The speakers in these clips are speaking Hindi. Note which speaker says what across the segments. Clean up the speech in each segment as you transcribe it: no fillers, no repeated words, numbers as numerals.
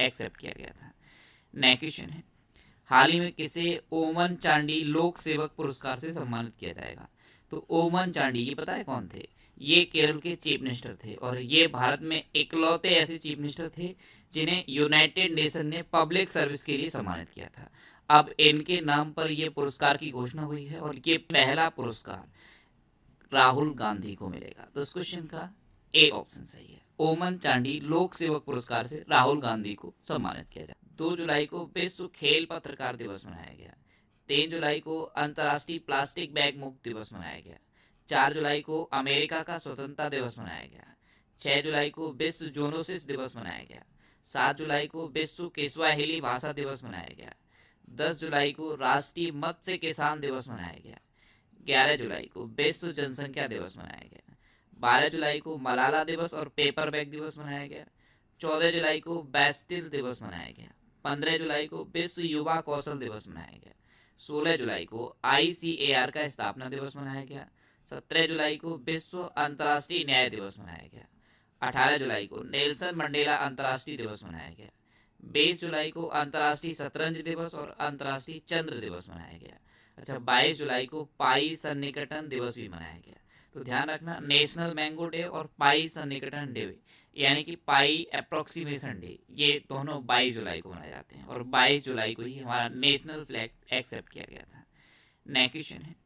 Speaker 1: एक्सेप्ट किया गया था। नेक्स्ट क्वेश्चन है, हाल ही में किसे ओमन चांडी लोक सेवक पुरस्कार से सम्मानित किया जाएगा? तो ओमन चांडी ये पता है कौन थे? ये केरल के चीफ मिनिस्टर थे और ये भारत में इकलौते ऐसे चीफ मिनिस्टर थे जिन्हें यूनाइटेड नेशन ने पब्लिक सर्विस के लिए सम्मानित किया था। अब इनके नाम पर यह पुरस्कार की घोषणा हुई है और ये पहला पुरस्कार राहुल गांधी को मिलेगा। तो इस क्वेश्चन का ए ऑप्शन सही है। ओमन चांडी लोक सेवक पुरस्कार से राहुल गांधी को सम्मानित किया जाए। 2 जुलाई को विश्व खेल पत्रकार दिवस मनाया गया। 3 जुलाई को अंतर्राष्ट्रीय प्लास्टिक बैग मुक्त दिवस मनाया गया। 4 जुलाई को अमेरिका का स्वतंत्रता दिवस मनाया गया। 6 जुलाई को विश्व जोनोसिस दिवस मनाया गया। 7 जुलाई को विश्व किस्वाहिली भाषा दिवस मनाया गया। 10 जुलाई को राष्ट्रीय मत्स्य किसान दिवस मनाया गया। 11 जुलाई को विश्व जनसंख्या दिवस मनाया गया। 12 जुलाई को मलाला दिवस और पेपर बैग दिवस मनाया गया। 14 जुलाई को बैस्टिल दिवस मनाया गया। 15 जुलाई को विश्व युवा कौशल दिवस मनाया गया। 16 जुलाई को ICAR का स्थापना दिवस मनाया गया। 17 जुलाई को विश्व अंतर्राष्ट्रीय न्याय दिवस मनाया गया। 18 जुलाई को नेल्सन मंडेला अंतर्राष्ट्रीय दिवस मनाया गया। 20 जुलाई को अंतर्राष्ट्रीय शतरंज दिवस और अंतर्राष्ट्रीय चंद्र दिवस मनाया गया। अच्छा, 22 जुलाई को पाई सन्निकटन दिवस भी मनाया गया। तो ध्यान रखना, नेशनल मैंगो डे और पाई सन्निकटन डे यानी कि पाई अप्रोक्सीमेशन डे, ये दोनों 22 जुलाई को मनाए जाते हैं और 22 जुलाई को ही हमारा नेशनल फ्लैग एक्सेप्ट किया गया था। नेक्स्ट क्वेश्चन है,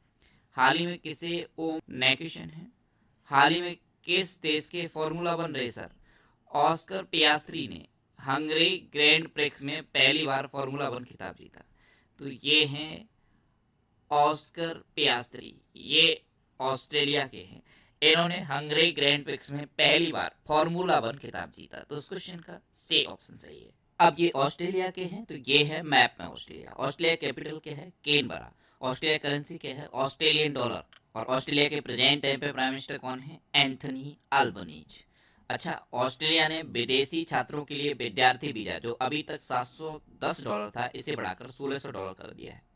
Speaker 1: हाल ही में किस देश के फॉर्मूला 1 रेसर ऑस्कर पियास्त्री ने हंगरी ग्रैंड प्रिक्स में पहली बार फॉर्मूला 1 खिताब जीता? तो ये हैं ऑस्कर पियास्त्री, ये ऑस्ट्रेलिया के हैं। इन्होंने हंगरी ग्रैंड प्रिक्स में पहली बार फॉर्मूला 1 खिताब जीता। तो इस क्वेश्चन का सी ऑप्शन सही है। अब ये ऑस्ट्रेलिया के हैं, तो ये है मैप में ऑस्ट्रेलिया। ऑस्ट्रेलिया कैपिटल क्या है? कैनबरा। ऑस्ट्रेलिया करेंसी क्या है? Australian dollar. और ऑस्ट्रेलिया के प्रेजेंट टाइम पे प्राइम मिनिस्टर कौन है? Anthony Albanese. अच्छा, ऑस्ट्रेलिया ने विदेशी छात्रों के लिए विद्यार्थी वीजा जो अभी तक $710 था, इसे बढ़ाकर $1600 कर दिया है।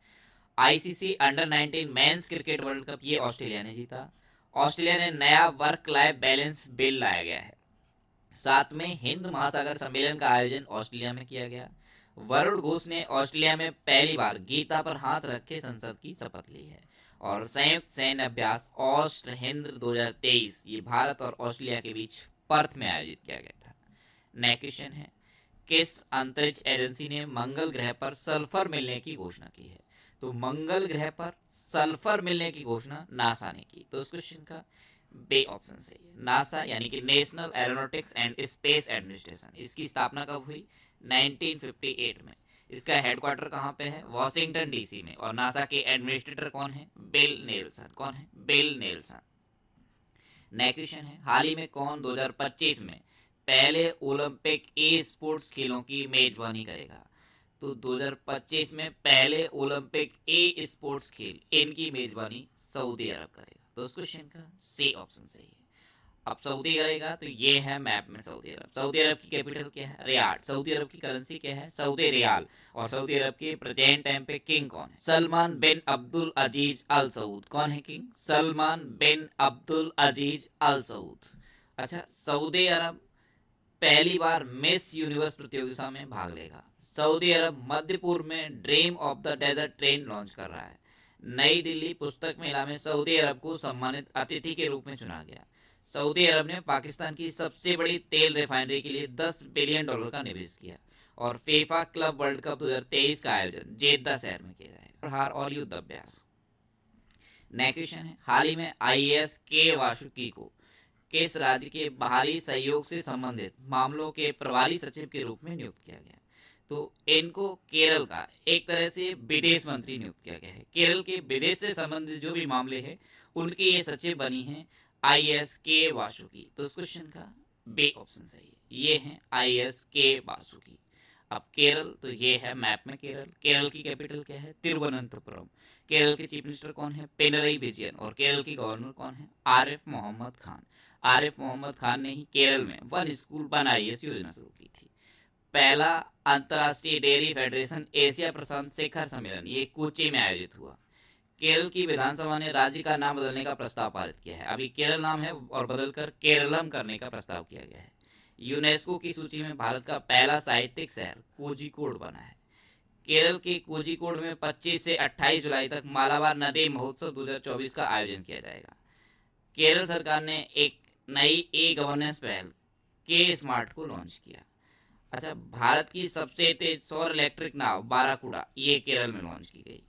Speaker 1: ICC under 19 men's cricket world cup ये ऑस्ट्रेलिया ने जीता। ऑस्ट्रेलिया ने नया वर्क लाइफ बैलेंस बिल लाया गया है। साथ में हिंद महासागर सम्मेलन का आयोजन ऑस्ट्रेलिया में किया गया। वरुण घोष ने ऑस्ट्रेलिया में पहली बार गीता पर हाथ रखे संसद की शपथ ली है। और संयुक्त सैन्य अभ्यास ऑस्ट्र हिंद 2023 ये भारत और ऑस्ट्रेलिया के बीच पर्थ में आयोजित किया गया था। नेक्स्ट क्वेश्चन है, किस अंतरिक्ष एजेंसी ने मंगल ग्रह पर सल्फर मिलने की घोषणा की है? तो मंगल ग्रह पर सल्फर मिलने की घोषणा नासा ने की। तो उस क्वेश्चन का बे ऑप्शन सही है। नासा यानी कि national aeronautics and space administration, इसकी स्थापना कब हुई? 1958 में। इसका हेडक्वार्टर कहाँ पे है? वॉशिंगटन DC में। और नासा के एडमिनिस्ट्रेटर कौन है? Bill Nelson. कौन है? Bill Nelson. नेक्स्ट क्वेश्चन है, हाल ही में कौन 2025 में पहले ओलंपिक ई स्पोर्ट्स खेलों की मेजबानी करेगा? तो 2025 में पहले ओलंपिक ई स्पोर्ट्स खेल इनकी मेजबानी सऊदी अरब करेगा। तो उस क्वेश्चन का सी ऑप्शन सही है। अब सऊदी करेगा तो ये है मैप में सऊदी अरब। सऊदी अरब की कैपिटल क्या है? रियाद। सऊदी अरब की करेंसी क्या है? सऊदी रियाल। और सऊदी अरब के प्रेजेंट टाइम पे किंग कौन है? सलमान बिन अब्दुल अजीज अल सऊद। कौन है किंग? सलमान बिन अब्दुल अजीज अल सऊद। अच्छा, सऊदी अरब पहली बार मिस यूनिवर्स प्रतियोगिता में भाग लेगा। सऊदी अरब मध्य पूर्व में dream of the desert train launch कर रहा है। नई दिल्ली पुस्तक मेला में सऊदी अरब को सम्मानित अतिथि के रूप में चुना गया। सऊदी अरब ने पाकिस्तान की सबसे बड़ी तेल रिफाइनरी के लिए $10 बिलियन का निवेश किया। और फीफा क्लब वर्ल्ड कप 2023 का आयोजन जेद्दा शहर में किया जाएगा। हार और युद्ध अभ्यास। नेक्स्ट क्वेश्चन है, हाल ही में IAS के वासुकी को किस राज्य के बाहरी सहयोग से संबंधित मामलों के प्रभारी सचिव के रूप में नियुक्त किया गया? तो इनको केरल का एक तरह से विदेश मंत्री नियुक्त किया गया है। केरल के विदेश से संबंधित जो भी मामले हैं उनकी ये सचिव बनी है IAS के वासुकी। तो इस क्वेश्चन का बे ऑप्शन सही है। ये है IAS के वासुकी। अब केरल, तो ये है मैप में केरल। केरल की कैपिटल क्या है? तिरुवनंतपुरम। केरल के चीफ मिनिस्टर कौन है? पिनरई विजयन। और केरल की गवर्नर कौन है? आरिफ मोहम्मद खान। आरिफ मोहम्मद खान ने ही केरल में वन स्कूल वन IAS योजना शुरू की थी। पहला अंतर्राष्ट्रीय डेयरी फेडरेशन एशिया प्रशांत शिखर सम्मेलन ये कोची में आयोजित हुआ। केरल की विधानसभा ने राज्य का नाम बदलने का प्रस्ताव पारित किया है। अभी केरल नाम है और बदलकर केरलम करने का प्रस्ताव किया गया है। यूनेस्को की सूची में भारत का पहला साहित्यिक शहर कोझिकोड बना है। केरल के कोझिकोड में 25 से 28 जुलाई तक मालाबार नदी महोत्सव 2024 का आयोजन किया जाएगा। केरल सरकार ने एक नई ई गवर्नेंस पहल के स्मार्ट को लॉन्च किया। अच्छा, भारत की सबसे तेज सौर इलेक्ट्रिक नाव बाराकुडा ये केरल में लॉन्च की गई।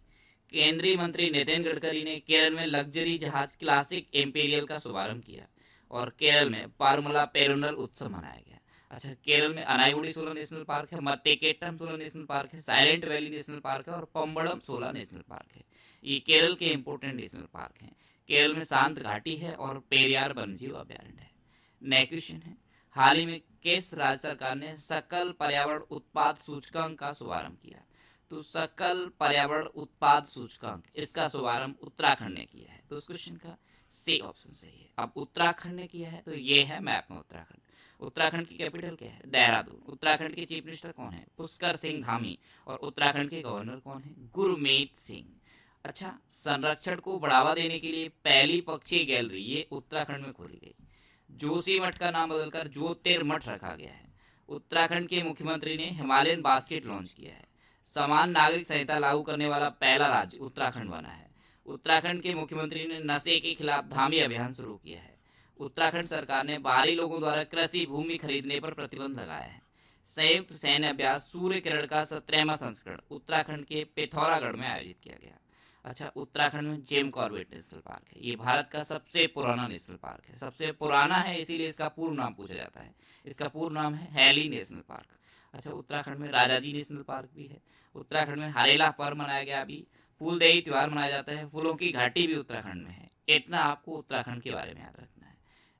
Speaker 1: केंद्रीय मंत्री नितिन गडकरी ने केरल में लग्जरी जहाज क्लासिक एम्पेरियल का शुभारंभ किया और केरल में पारमुला पेरुनल उत्सव मनाया गया। अच्छा, केरल में अनाईगुड़ी सोलर नेशनल पार्क है, मत्तेकेट्टम सोलर नेशनल पार्क है, साइलेंट वैली नेशनल पार्क है और पम्बड़म सोलर नेशनल पार्क है। ये केरल के इंपोर्टेंट नेशनल पार्क हैं। केरल में शांत घाटी है और पेरियार वन्यजीव अभ्यारण्य है। नेक्स्ट क्वेश्चन है, हाल ही में किस राज्य सरकार ने सकल पर्यावरण उत्पाद सूचकांक का शुभारंभ किया? तो सकल पर्यावरण उत्पाद सूचकांक इसका शुभारंभ उत्तराखंड ने किया है। तो उस क्वेश्चन का सी ऑप्शन सही है। अब उत्तराखंड ने किया है तो ये है मैप में उत्तराखंड। उत्तराखंड की कैपिटल क्या है? देहरादून। उत्तराखंड के चीफ मिनिस्टर कौन है? पुष्कर सिंह धामी। और उत्तराखंड के गवर्नर कौन है? गुरमीत सिंह। अच्छा, संरक्षण को बढ़ावा देने के लिए पहली पक्षी गैलरी ये उत्तराखंड में खोली गई। जोशी मठ का नाम बदलकर ज्योतिर्मठ रखा गया है। उत्तराखंड के मुख्यमंत्री ने हिमालयन बास्केट लॉन्च किया है। समान नागरिक संहिता लागू करने वाला पहला राज्य उत्तराखंड बना है। उत्तराखंड के मुख्यमंत्री ने नशे के खिलाफ धामी अभियान शुरू किया है। उत्तराखंड सरकार ने बाहरी लोगों द्वारा कृषि भूमि खरीदने पर प्रतिबंध लगाया है। संयुक्त सैन्य अभ्यास सूर्य किरण का 17वां संस्करण उत्तराखंड के पिथौरागढ़ में आयोजित किया गया। अच्छा, उत्तराखंड में जिम कॉर्बेट नेशनल पार्क है। ये भारत का सबसे पुराना नेशनल पार्क है। सबसे पुराना है इसीलिए इसका पूर्ण नाम पूछा जाता है। इसका पूर्ण नाम है हैली नेशनल पार्क। अच्छा, उत्तराखंड में राजाजी नेशनल पार्क भी है। उत्तराखंड में हरेला पर्व मनाया गया। अभी फूलदेई त्योहार मनाया जाता है। फूलों की घाटी भी उत्तराखंड में है। इतना आपको उत्तराखंड के बारे में याद रखना है।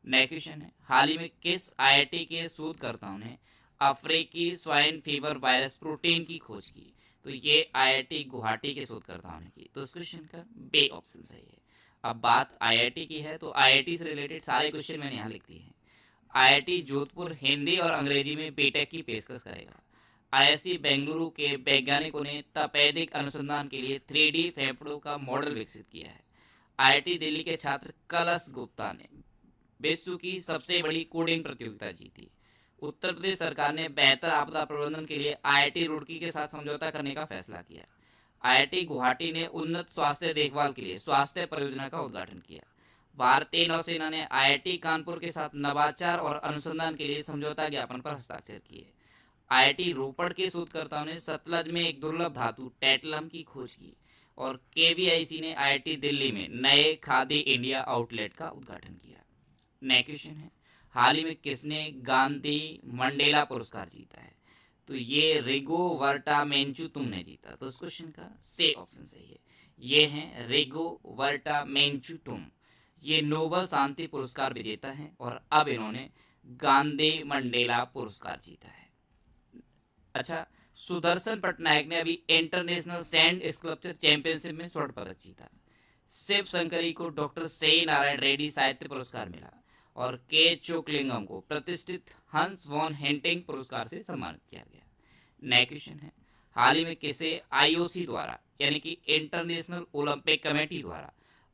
Speaker 1: नेक्स्ट क्वेश्चन है, हाल ही में किस आईआईटी के शोधकर्ताओं ने अफ्रीकी स्वाइन फीवर वायरस प्रोटीन की खोज की? तो ये आईआईटी गुवाहाटी के शोधकर्ताओं ने की। तो इस क्वेश्चन का बी ऑप्शन सही है। अब बात आईआईटी की है तो आईआईटी से रिलेटेड सारे क्वेश्चन मैंने यहाँ लिख दिए हैं। आईआईटी जोधपुर हिंदी और अंग्रेजी में बीटेक की पेशकश करेगा। आईआईसी बेंगलुरु के वैज्ञानिकों ने तपेदिक अनुसंधान के लिए 3D फेफड़ों का मॉडल विकसित किया है। आईआईटी दिल्ली के छात्र कलश गुप्ता ने विश्व की सबसे बड़ी कोडिंग प्रतियोगिता जीती। उत्तर प्रदेश सरकार ने बेहतर आपदा प्रबंधन के लिए आईआईटी रुड़की के साथ समझौता करने का फैसला किया। आईआईटी गुवाहाटी ने उन्नत स्वास्थ्य देखभाल के लिए स्वास्थ्य परियोजना का उद्घाटन किया। भारतीय नौसेना ने आईआईटी कानपुर के साथ नवाचार और अनुसंधान के लिए समझौता ज्ञापन पर हस्ताक्षर किए। आईआईटी रोपड़ के शोधकर्ताओं ने सतलज में एक दुर्लभ धातु टेटलम की खोज की। और केवीआईसी ने आईआईटी दिल्ली में नए खादी इंडिया आउटलेट का उद्घाटन किया। नेक्स्ट क्वेश्चन है, हाल ही में किसने गांधी मंडेला पुरस्कार जीता है? तो ये रिगोवर्टा मेंचुतुम ने जीता। तो इस क्वेश्चन का सी ऑप्शन सही है। ये हैं रिगोवर्टा मेंचुतुम। ये नोबल शांति पुरस्कार विजेता हैं और अब इन्होंने गांधी मंडेला पुरस्कार जीता है। अच्छा, सुदर्शन पटनायक ने अभी इंटरनेशनल सैंड स्कल्पचर चैंपियनशिप में स्वर्ण पदक जीता। शिव शंकरी को डॉक्टर सी नारायण रेड्डी साहित्य पुरस्कार मिला और के चोकलिंगम को प्रतिष्ठित हंस वॉन हेंटिंग पुरस्कार से सम्मानित किया गया। नेक्स्ट क्वेश्चन है, हाल ही में किसे आईओसी द्वारा यानी कि इंटरनेशनल ओलंपिक कमेटी द्वारा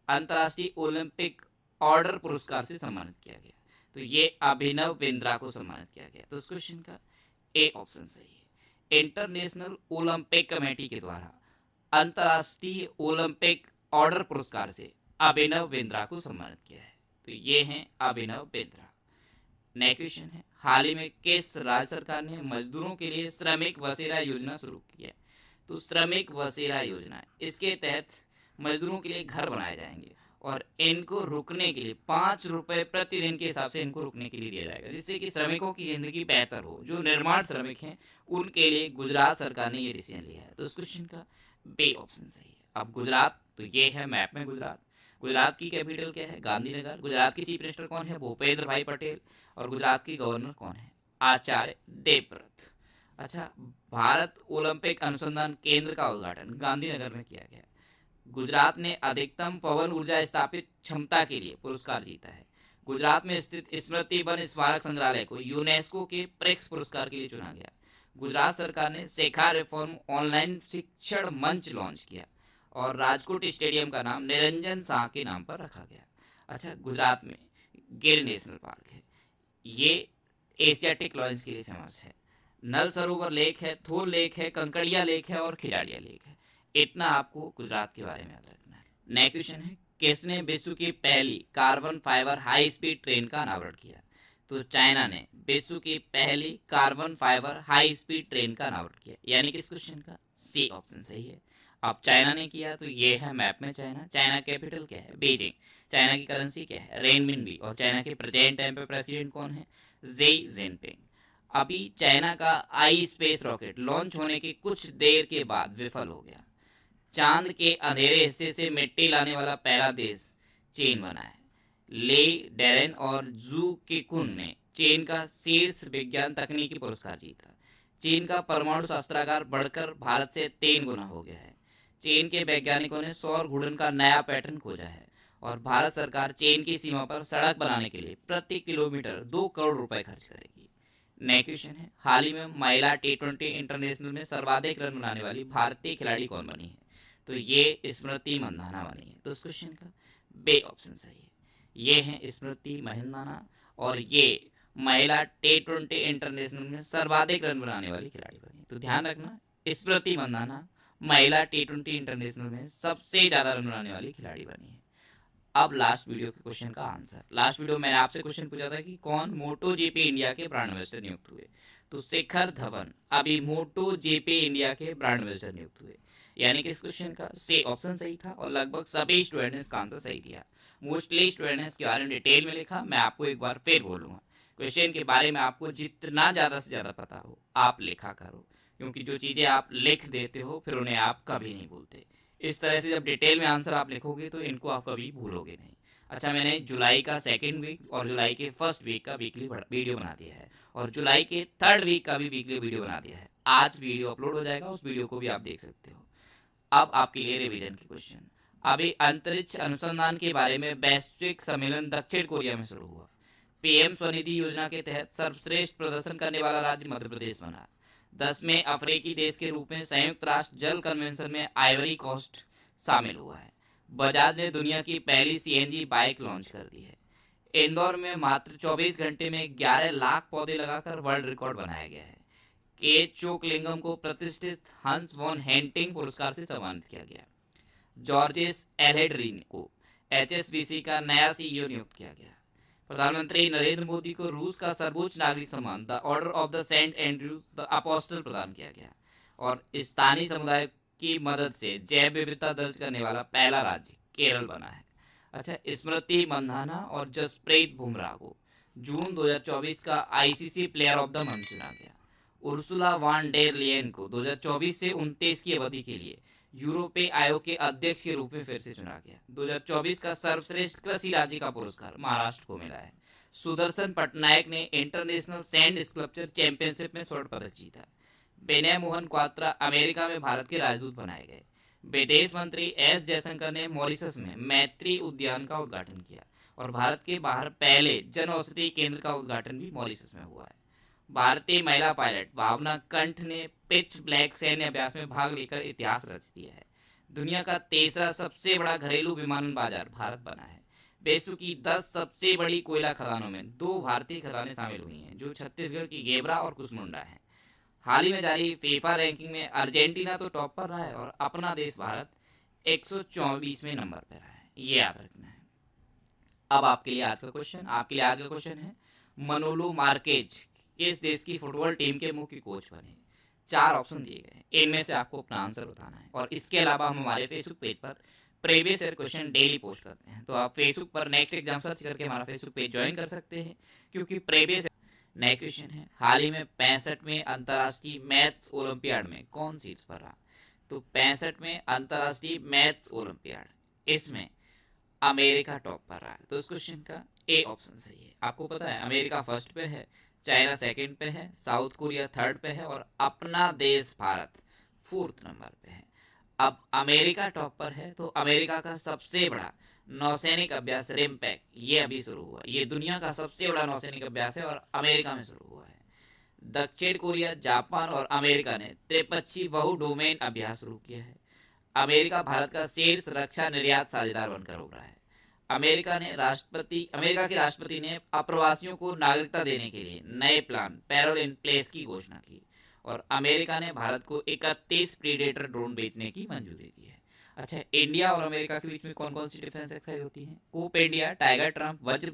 Speaker 1: अंतर्राष्ट्रीय ओलंपिक ऑर्डर पुरस्कार से सम्मानित किया गया? तो ये अभिनव बिंद्रा को सम्मानित किया गया। तो इस क्वेश्चन का ए ऑप्शन सही है। इंटरनेशनल ओलंपिक कमेटी के द्वारा अंतर्राष्ट्रीय ओलंपिक ऑर्डर पुरस्कार से अभिनव बिंद्रा को सम्मानित किया है। तो ये हैं अभिनव बिंद्रा। नेक्स्ट क्वेश्चन है, हाल ही में किस राज्य सरकार ने मजदूरों के लिए श्रमिक बसेरा योजना शुरू की है? तो श्रमिक बसेरा योजना, इसके तहत मजदूरों के लिए घर बनाए जाएंगे और इनको रुकने के लिए 5 रुपए प्रतिदिन के हिसाब से इनको रुकने के लिए दिया जाएगा, जिससे कि श्रमिकों की जिंदगी बेहतर हो। जो निर्माण श्रमिक हैं उनके लिए गुजरात सरकार ने ये डिसीजन लिया है। तो इस क्वेश्चन का बी ऑप्शन सही है। अब गुजरात, तो ये है मैप में गुजरात। गुजरात की कैपिटल क्या है? गांधीनगर। गुजरात के चीफ मिनिस्टर कौन है? भूपेंद्र भाई पटेल। और गुजरात की गवर्नर कौन है? आचार्य देवव्रत। अच्छा, भारत ओलंपिक अनुसंधान केंद्र का उद्घाटन गांधीनगर में किया गया। गुजरात ने अधिकतम पवन ऊर्जा स्थापित क्षमता के लिए पुरस्कार जीता है। गुजरात में स्थित स्मृति वन स्मारक संग्रहालय को यूनेस्को के प्रेक्स पुरस्कार के लिए चुना गया। गुजरात सरकार ने शेखा रिफॉर्म ऑनलाइन शिक्षण मंच लॉन्च किया और राजकोट स्टेडियम का नाम निरंजन शाह के नाम पर रखा गया। अच्छा, गुजरात में गिर नेशनल पार्क है। ये एशियाटिक लॉयंस के लिए फेमस है। नल सरोवर लेक है, थोल लेक है, कंकड़िया लेक है और खिलाड़िया लेक है। इतना आपको गुजरात के बारे में याद रखना है। नेक्स्ट क्वेश्चन है, किसने विश्व की पहली carbon fibre high speed train का अनावरण किया? तो चाइना ने विश्व की पहली carbon fibre high speed train का अनावरण किया, यानी कि इस क्वेश्चन का सी ऑप्शन सही है। अब चाइना ने किया तो ये है मैप में चाइना। चाइना कैपिटल क्या है? बीजिंग। चाइना की करेंसी क्या है? रेनमिनबी। और चाइना के प्रेजेंट टाइम पे प्रेसिडेंट कौन है? JEE Jinping. अभी चाइना का आई स्पेस रॉकेट लॉन्च होने के कुछ देर के बाद विफल हो गया। चांद के अंधेरे हिस्से से मिट्टी लाने वाला पहला देश चीन बना है। ले डेरेन और जू के कुन ने चीन का शीर्ष विज्ञान तकनीकी पुरस्कार जीता। चीन का परमाणु शस्त्रागार बढ़कर भारत से 3 गुना हो गया है। चीन के वैज्ञानिकों ने सौर घूर्णन का नया पैटर्न खोजा है। और भारत सरकार चीन की सीमा पर सड़क बनाने के लिए प्रति किलोमीटर 2 करोड़ रुपए खर्च करेगी। नेक्स्ट क्वेश्चन है, हाल ही में महिला T20 इंटरनेशनल में सर्वाधिक रन बनाने वाली भारतीय खिलाड़ी कौन बनी है? तो ये स्मृति मंधाना बनी है। तो इस क्वेश्चन का बे ऑप्शन सही है। ये है स्मृति मंधाना और ये महिला T20 इंटरनेशनल में सर्वाधिक रन बनाने वाली खिलाड़ी बनी। तो ध्यान रखना, स्मृति मंधाना महिला T20 इंटरनेशनल में सबसे ज्यादा रन बनाने वाली खिलाड़ी बनी है। अब लास्ट वीडियो के क्वेश्चन का आंसर। लास्ट वीडियो मैंने आपसे क्वेश्चन पूछा था कि कौन मोटो जीपी इंडिया के ब्रांड एम्बेसडर नियुक्त हुए? तो शिखर धवन अभी मोटो जीपी इंडिया के ब्रांड एम्बेसडर नियुक्त हुए, यानी कि इस क्वेश्चन का सी ऑप्शन सही था और लगभग सभी स्टूडेंट ने इसका आंसर सही दिया। मोस्टली स्टूडेंट ने इसके बारे में डिटेल में लिखा। मैं आपको एक बार फिर बोलूंगा, क्वेश्चन के बारे में आपको जितना ज़्यादा से ज़्यादा पता हो आप लिखा करो, क्योंकि जो चीज़ें आप लिख देते हो फिर उन्हें आप कभी नहीं भूलते। इस तरह से जब डिटेल में आंसर आप लिखोगे तो इनको आप कभी भूलोगे नहीं। अच्छा, मैंने जुलाई का सेकेंड वीक और जुलाई के फर्स्ट वीक का वीकली वीडियो बना दिया है और जुलाई के थर्ड वीक का भी वीकली वीडियो बना दिया है। आज वीडियो अपलोड हो जाएगा, उस वीडियो को भी आप देख सकते हो। अब आपके लिए रिवीजन के क्वेश्चन। अभी अंतरिक्ष अनुसंधान के बारे में वैश्विक सम्मेलन दक्षिण कोरिया में शुरू हुआ। पीएम स्वनिधि योजना के तहत सर्वश्रेष्ठ प्रदर्शन करने वाला राज्य मध्य प्रदेश बना। 10वें अफ्रीकी देश के रूप में संयुक्त राष्ट्र जल कन्वेंशन में आइवरी कोस्ट शामिल हुआ है। बजाज ने दुनिया की पहली सीएनजी बाइक लॉन्च कर दी है। इंदौर में मात्र 24 घंटे में 11 लाख पौधे लगाकर वर्ल्ड रिकॉर्ड बनाया गया है। के चोकलिंगम को प्रतिष्ठित हंस वॉन हेंटिंग पुरस्कार से सम्मानित किया गया। जॉर्जेस एल्हेड्रीन को एचएसबीसी का नया सीईओ नियुक्त किया गया। प्रधानमंत्री नरेंद्र मोदी को रूस का सर्वोच्च नागरिक सम्मान the Order of the Saint Andrews the Apostle प्रदान किया गया। और स्थानीय समुदाय की मदद से जैव विविधता दर्ज करने वाला पहला राज्य केरल बना है। अच्छा, स्मृति मंधाना और जसप्रीत बुमराह को जून 2024 का ICC player of the month चुना गया। उर्सुला वान डेर लियन को 2024 से 29 की अवधि के लिए यूरोपीय आयोग के अध्यक्ष के रूप में फिर से चुना गया। 2024 का सर्वश्रेष्ठ कृषि राज्य का पुरस्कार महाराष्ट्र को मिला है। सुदर्शन पटनायक ने इंटरनेशनल सैंड स्कल्पचर चैंपियनशिप में स्वर्ण पदक जीता। विनय मोहन क्वात्रा अमेरिका में भारत के राजदूत बनाए गए। विदेश मंत्री एस जयशंकर ने मॉरिशस में मैत्री उद्यान का उद्घाटन किया और भारत के बाहर पहले जन औषधि केंद्र का उद्घाटन भी मॉरिशस में हुआ है। भारतीय महिला पायलट भावना कंठ ने पिच ब्लैक सैन्य अभ्यास में भाग लेकर इतिहास रच दिया है। दुनिया का तीसरा सबसे बड़ा घरेलू विमानन बाजार भारत बना है। विश्व की 10 सबसे बड़ी कोयला खदानों में 2 भारतीय खदानें शामिल हुई हैं, जो छत्तीसगढ़ की गेबरा और कुसमुंडा हैं। हाल ही में जारी फीफा रैंकिंग में अर्जेंटीना तो टॉप पर रहा है और अपना देश भारत 124वें नंबर पर रहा है। ये याद रखना है। अब आपके लिए आज का क्वेश्चन है, मनोलो मार्केज किस देश की फुटबॉल टीम के मुख्य कोच बने? 4 ऑप्शन दिए गए हैं, इनमें से आपको अपना आंसर बताना है। और इसके अलावा हम हमारे फेसबुक पेज पर previous year question daily post करते हैं, तो आप फेसबुक पर नेक्स्ट एग्जाम सर्च करके हमारा फेसबुक पेज ज्वाइन कर सकते हैं, क्योंकि प्रीवियस। नया क्वेश्चन है, हाल ही में 65वें अंतर्राष्ट्रीय मैथ्स ओलंपियाड में कौन शीर्ष पर रहा? तो 65वें अंतर्राष्ट्रीय मैथ्स ओलंपियाड, इसमें अमेरिका टॉप पर रहा है। तो इस क्वेश्चन का ए ऑप्शन सही है। आपको पता है अमेरिका फर्स्ट पे है, चाइना सेकंड पे है, साउथ कोरिया थर्ड पे है और अपना देश भारत फोर्थ नंबर पे है। अब अमेरिका टॉप पर है तो अमेरिका का सबसे बड़ा नौसैनिक अभ्यास रिमपैक ये अभी शुरू हुआ। ये दुनिया का सबसे बड़ा नौसैनिक अभ्यास है और अमेरिका में शुरू हुआ है। दक्षिण कोरिया, जापान और अमेरिका ने त्रिपक्षीय बहु डोमेन अभ्यास शुरू किया है। अमेरिका भारत का शीर्ष रक्षा निर्यात साझेदार बनकर उभरा है। अमेरिका के राष्ट्रपति ने अप्रवासियों को नागरिकता देने के लिए नए प्लान पैरोल इन प्लेस की घोषणा की और अमेरिका ने भारत को 31 प्रीडेटर ड्रोन बेचने की मंजूरी दी है। अच्छा, इंडिया और अमेरिका के बीच में कौन कौन सी डिफेंस एक्सरसाइज होती है? कूप इंडिया, टाइगर ट्रम्प, वज्र